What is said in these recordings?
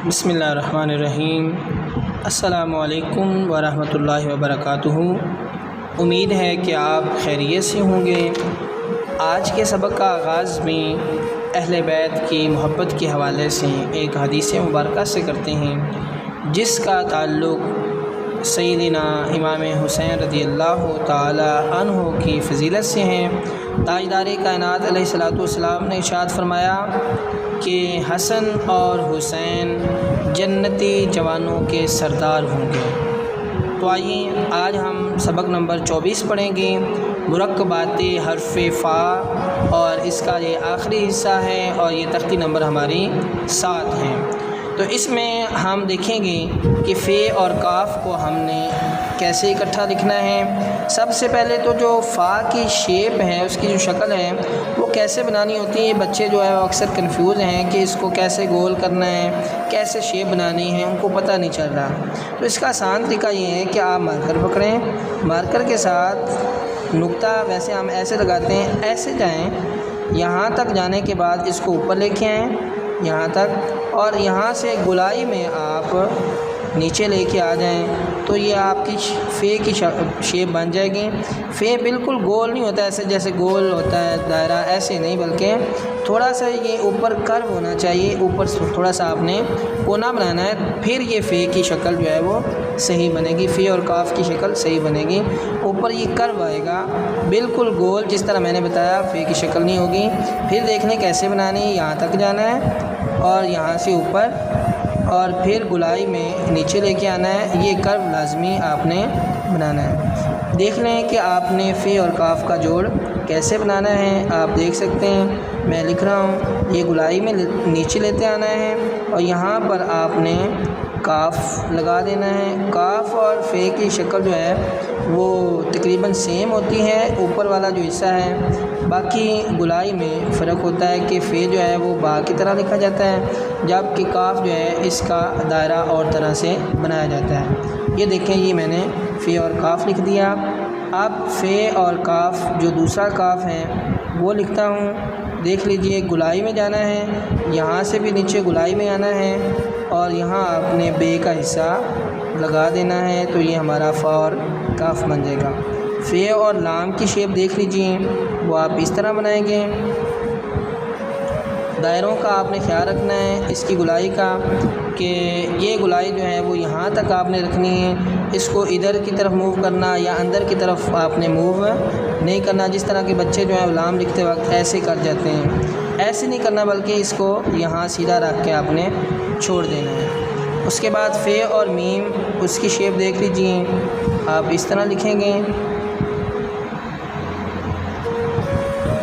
بسم اللہ الرحمن الرحیم۔ السلام علیکم ورحمۃ اللہ وبرکاتہ۔ امید ہے کہ آپ خیریت سے ہوں گے۔ آج کے سبق کا آغاز میں اہل بیت کی محبت کے حوالے سے ایک حدیث مبارکہ سے کرتے ہیں، جس کا تعلق سیدنا امام حسین رضی اللہ تعالی عنہ کی فضیلت سے ہے۔ تاجدار کائنات علیہ الصلوۃ والسلام نے ارشاد فرمایا کہ حسن اور حسین جنتی جوانوں کے سردار ہوں گے۔ تو آئیے آج ہم سبق نمبر 24 پڑھیں گے، مرکبات حرف فا، اور اس کا یہ آخری حصہ ہے اور یہ تختی نمبر ہماری 7 ہے۔ تو اس میں ہم دیکھیں گے کہ فے اور کاف کو ہم نے کیسے اکٹھا لکھنا ہے۔ سب سے پہلے تو جو فا کی شیپ ہے، اس کی جو شکل ہے وہ کیسے بنانی ہوتی ہے، یہ بچے جو ہے وہ اکثر کنفیوز ہیں کہ اس کو کیسے گول کرنا ہے، کیسے شیپ بنانی ہے، ان کو پتہ نہیں چل رہا۔ تو اس کا آسان طریقہ یہ ہے کہ آپ مارکر پکڑیں، مارکر کے ساتھ نقطہ ویسے ہم ایسے لگاتے ہیں، ایسے جائیں، یہاں تک جانے کے بعد اس کو اوپر لے کے آئیں یہاں تک، اور یہاں سے گولائی میں آپ نیچے لے کے آ جائیں تو یہ آپ کی فے کی شیپ بن جائے گی۔ فے بالکل گول نہیں ہوتا ایسے جیسے گول ہوتا ہے دائرہ، ایسے نہیں، بلکہ تھوڑا سا یہ اوپر کرو ہونا چاہیے، اوپر تھوڑا سا آپ نے کونا بنانا ہے، پھر یہ فے کی شکل جو ہے وہ صحیح بنے گی، فے اور کاف کی شکل صحیح بنے گی۔ اوپر یہ کرو آئے گا بالکل گول، جس طرح میں نے بتایا فے کی شکل نہیں ہوگی۔ پھر دیکھ لیں کیسے بنانی ہے، یہاں تک جانا ہے اور یہاں سے اوپر، اور پھر گولائی میں نیچے لے کے آنا ہے، یہ کرو لازمی آپ نے بنانا ہے۔ دیکھ لیں کہ آپ نے فے اور کاف کا جوڑ کیسے بنانا ہے، آپ دیکھ سکتے ہیں میں لکھ رہا ہوں، یہ گولائی میں نیچے لیتے آنا ہے اور یہاں پر آپ نے کاف لگا دینا ہے۔ کاف اور فے کی شکل جو ہے وہ تقریباً سیم ہوتی ہے، اوپر والا جو حصہ ہے، باقی گولائی میں فرق ہوتا ہے کہ فے جو ہے وہ با کی طرح لکھا جاتا ہے، جبکہ کاف جو ہے اس کا دائرہ اور طرح سے بنایا جاتا ہے۔ یہ دیکھیں، یہ میں نے فے اور کاف لکھ دیا۔ اب فے اور کاف جو دوسرا کاف ہے وہ لکھتا ہوں، دیکھ لیجئے گولائی میں جانا ہے، یہاں سے بھی نیچے گولائی میں آنا ہے اور یہاں آپ نے بے کا حصہ لگا دینا ہے، تو یہ ہمارا فا اور کاف بن جائے گا۔ فے اور لام کی شیپ دیکھ لیجئے، وہ آپ اس طرح بنائیں گے۔ دائروں کا آپ نے خیال رکھنا ہے، اس کی گولائی کا، کہ یہ گولائی جو ہے وہ یہاں تک آپ نے رکھنی ہے، اس کو ادھر کی طرف موو کرنا یا اندر کی طرف آپ نے موو نہیں کرنا، جس طرح کے بچے جو ہے لام لکھتے وقت ایسے کر جاتے ہیں، ایسے نہیں کرنا، بلکہ اس کو یہاں سیدھا رکھ کے آپ نے چھوڑ دینا ہے۔ اس کے بعد فے اور میم، اس کی شیپ دیکھ لیجئے، آپ اس طرح لکھیں گے،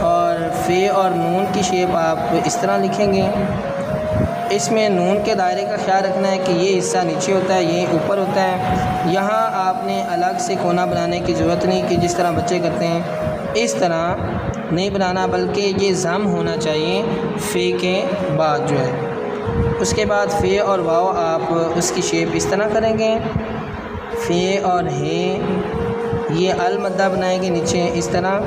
اور فے اور نون کی شیپ آپ اس طرح لکھیں گے۔ اس میں نون کے دائرے کا خیال رکھنا ہے کہ یہ حصہ نیچے ہوتا ہے، یہ اوپر ہوتا ہے، یہاں آپ نے الگ سے کونا بنانے کی ضرورت نہیں کہ جس طرح بچے کرتے ہیں اس طرح نہیں بنانا، بلکہ یہ ضم ہونا چاہیے فے کے بعد جو ہے۔ اس کے بعد فے اور واو آپ اس کی شیپ اس طرح کریں گے، فے اور ہے یہ المدہ بنائیں گے نیچے اس طرح،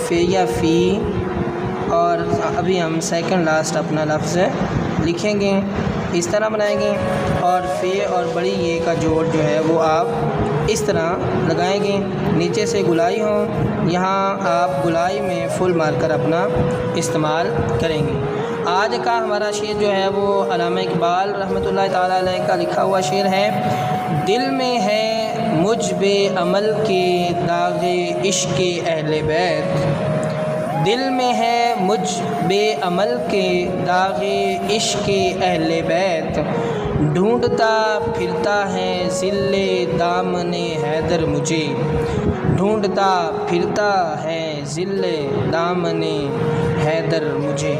فے یا فی، اور ابھی ہم سیکنڈ لاسٹ اپنا لفظ لکھیں گے، اس طرح بنائیں گے، اور فے اور بڑی یہ کا جوڑ جو ہے وہ آپ اس طرح لگائیں گے، نیچے سے گولائی ہو، یہاں آپ گولائی میں فل مارکر اپنا استعمال کریں گے۔ آج کا ہمارا شعر جو ہے وہ علامہ اقبال رحمۃ اللہ تعالیٰ علیہ کا لکھا ہوا شعر ہے۔ دل میں ہے مجھ بے عمل کے داغ عشق اہل بیت، دل میں ہے مجھ بے عمل کے داغ عشق اہل بیت، ڈھونڈتا پھرتا ہے ذل دامن حیدر مجھے، ڈھونڈتا پھرتا ہے ذل دامن حیدر مجھے۔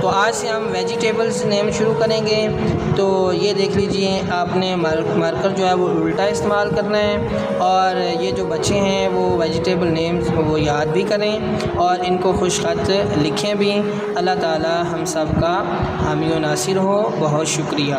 تو آج سے ہم ویجیٹیبلز نیم شروع کریں گے، تو یہ دیکھ لیجئے آپ نے مارکر جو ہے وہ الٹا استعمال کرنا ہے، اور یہ جو بچے ہیں وہ ویجیٹیبل نیمز وہ یاد بھی کریں اور ان کو خوش خط لکھیں بھی۔ اللہ تعالی ہم سب کا حامی و ناصر ہو۔ بہت شکریہ۔